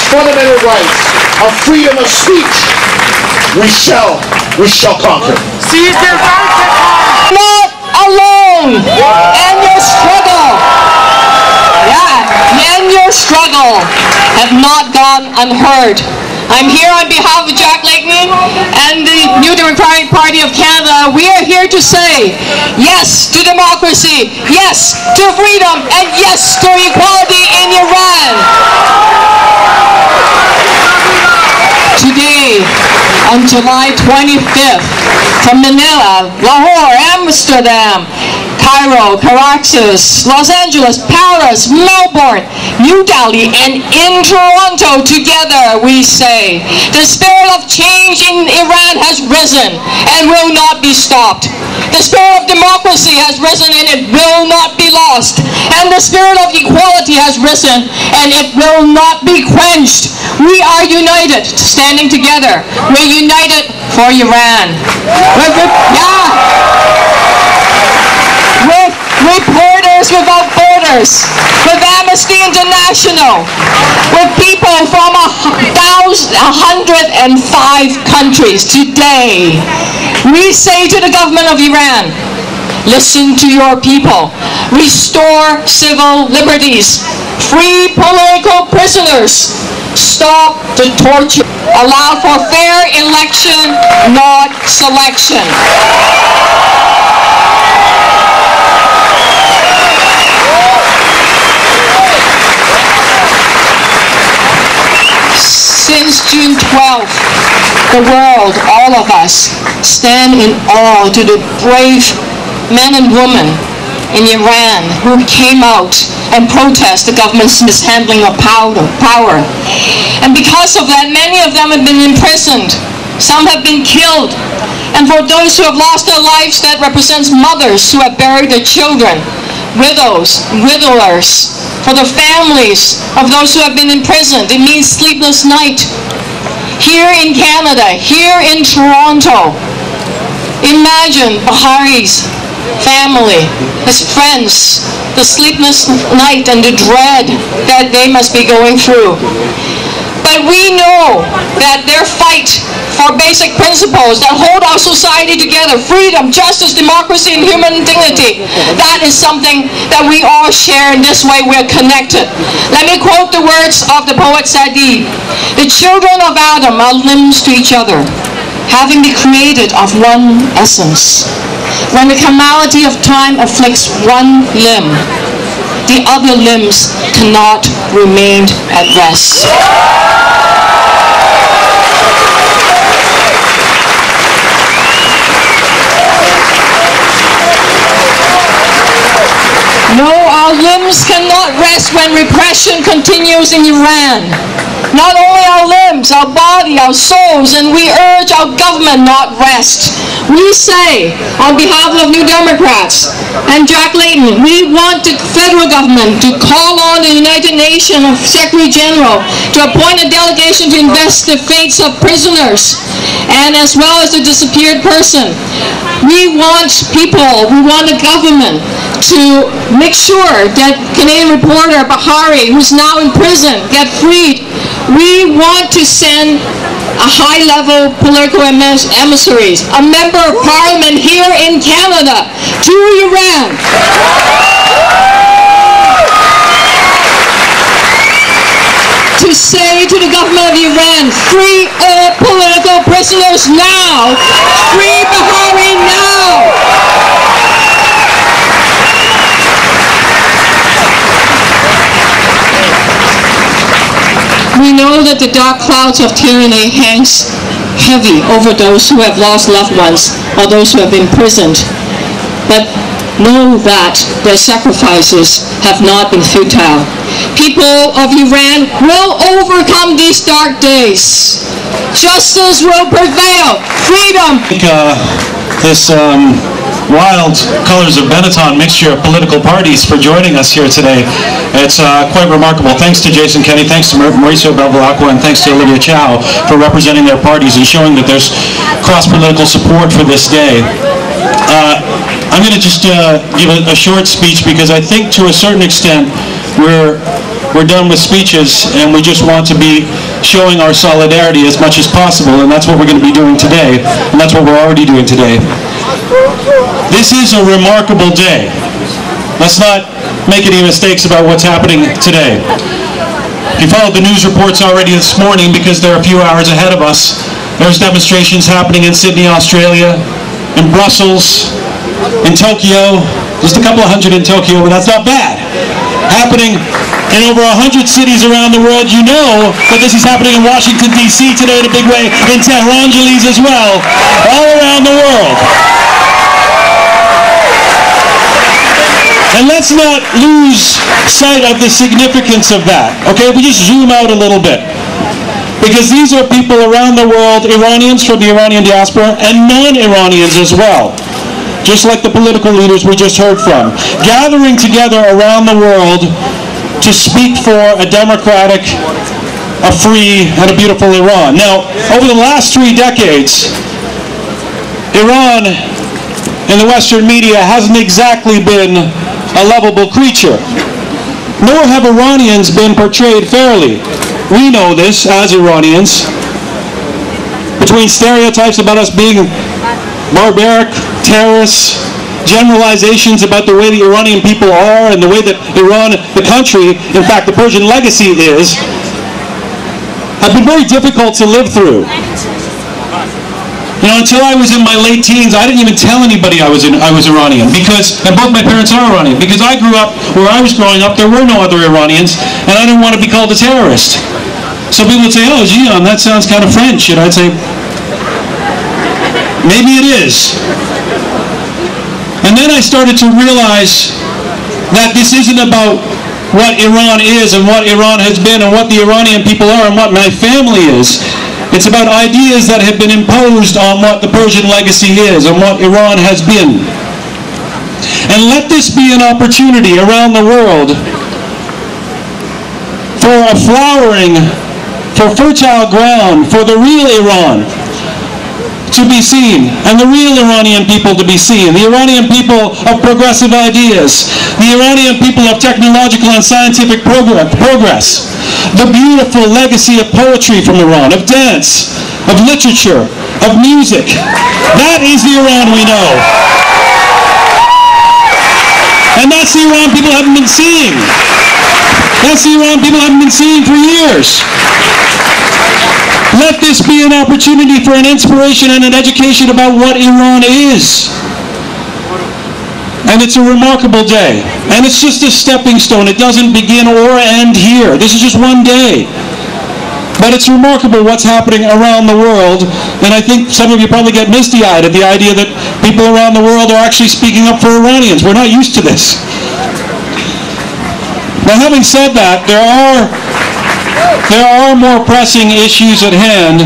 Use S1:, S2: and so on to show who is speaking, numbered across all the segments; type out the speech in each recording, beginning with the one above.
S1: fundamental rights of freedom of speech, we shall conquer.
S2: Not alone in your struggle. Yeah, in your struggle have not gone unheard. I'm here on behalf of Jack Layton and the New Democratic Party of Canada. We are here to say yes to democracy, yes to freedom, and yes to equality in Iran. Today, on July 25th, from Manila, Lahore, Amsterdam, Cairo, Caracas, Los Angeles, Paris, Melbourne, New Delhi, and in Toronto, together we say, the spirit of change in Iran has risen and will not be stopped. The spirit of democracy has risen and it will not be lost. And the spirit of equality has risen and it will not be quenched. We are united, standing together. We're united for Iran. With Reporters Without Borders, with Amnesty International, with people from 105 countries. Today, we say to the government of Iran, listen to your people, restore civil liberties, free political prisoners, stop the torture, allow for fair election, not selection. Since June 12th, the world, all of us, stand in awe to the brave men and women in Iran who came out and protest the government's mishandling of power. And because of that, many of them have been imprisoned. Some have been killed. And for those who have lost their lives, that represents mothers who have buried their children, widows, widowers. For the families of those who have been imprisoned, it means sleepless night. Here in Canada, here in Toronto, imagine Pari's family, his friends, the sleepless night and the dread that they must be going through. But we know that their fight for basic principles that hold our society together, freedom, justice, democracy, and human dignity, that is something that we all share. In this way, we're connected. Let me quote the words of the poet Sadi. The children of Adam are limbs to each other, having been created of one essence. When the calamity of time afflicts one limb, the other limbs cannot remain at rest. No, our limbs cannot rest when repression continues in Iran. Not only our limbs, our body, our souls, and we urge our government not rest. We say, on behalf of New Democrats and Jack Layton, we want the federal government to call on the United Nations Secretary General to appoint a delegation to investigate the fates of prisoners and as well as the disappeared person. We want the government to make sure that Canadian reporter Pari, who's now in prison, get freed. We want to send a high-level political emissaries, a member of parliament here in Canada, to Iran. To say to the government of Iran, free all political prisoners now! Free Pari now! We know that the dark clouds of tyranny hangs heavy over those who have lost loved ones or those who have been imprisoned. But know that their sacrifices have not been futile. People of Iran will overcome these dark days. Justice will prevail. Freedom.
S3: This wild colors of Benetton mixture of political parties for joining us here today. It's quite remarkable. Thanks to Jason Kenney, thanks to Mauricio Bevilacqua, and thanks to Olivia Chow for representing their parties and showing that there's cross-political support for this day. I'm going to just give a short speech because I think to a certain extent we're we're done with speeches, and we just want to be showing our solidarity as much as possible, and that's what we're going to be doing today, and that's what we're already doing today. This is a remarkable day. Let's not make any mistakes about what's happening today. If you followed the news reports already this morning, because they're a few hours ahead of us, there's demonstrations happening in Sydney, Australia, in Brussels, in Tokyo, just a couple of hundred in Tokyo, but that's not bad. Happening in over 100 cities around the world. You know that this is happening in Washington, D.C. today in a big way, in Tehran as well, all around the world. And let's not lose sight of the significance of that, okay? We just zoom out a little bit. Because these are people around the world, Iranians from the Iranian diaspora, and non-Iranians as well. Just like the political leaders we just heard from, gathering together around the world to speak for a democratic, a free, and a beautiful Iran. Now, over the last 3 decades, Iran in the Western media hasn't exactly been a lovable creature, nor have Iranians been portrayed fairly. We know this as Iranians. Between stereotypes about us being barbaric, terrorists, generalizations about the way the Iranian people are and the way that Iran, the country, in fact the Persian legacy is, have been very difficult to live through. You know, until I was in my late teens, I didn't even tell anybody I was Iranian, because, and both my parents are Iranian, because I grew up, where I was growing up, there were no other Iranians, and I didn't want to be called a terrorist. So people would say, oh, Gian, that sounds kind of French, and I'd say, maybe it is. And then I started to realize that this isn't about what Iran is and what Iran has been and what the Iranian people are and what my family is. It's about ideas that have been imposed on what the Persian legacy is and what Iran has been. And let this be an opportunity around the world for a flowering, for fertile ground, for the real Iran to be seen, and the real Iranian people to be seen, the Iranian people of progressive ideas, the Iranian people of technological and scientific progress, the beautiful legacy of poetry from Iran, of dance, of literature, of music. That is the Iran we know. And that's the Iran people haven't been seeing. That's the Iran people haven't been seeing for years. Let this be an opportunity for an inspiration and an education about what Iran is. And it's a remarkable day. And it's just a stepping stone. It doesn't begin or end here. This is just one day. But it's remarkable what's happening around the world. And I think some of you probably get misty-eyed at the idea that people around the world are actually speaking up for Iranians. We're not used to this. Now, having said that, there are more pressing issues at hand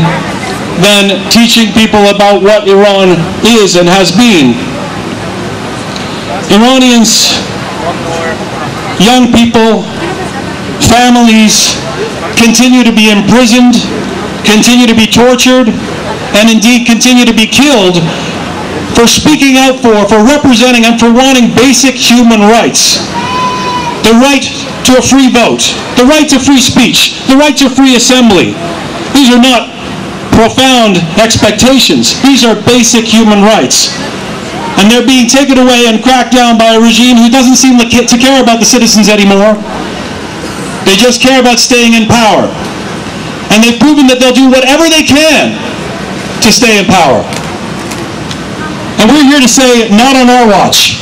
S3: than teaching people about what Iran is and has been. Iranians, young people, families continue to be imprisoned, continue to be tortured, and indeed continue to be killed for speaking out for representing, and for wanting basic human rights. The right to a free vote, the right to free speech, the right to free assembly. These are not profound expectations. These are basic human rights. And they're being taken away and cracked down by a regime who doesn't seem to care about the citizens anymore. They just care about staying in power. And they've proven that they'll do whatever they can to stay in power. And we're here to say, not on our watch.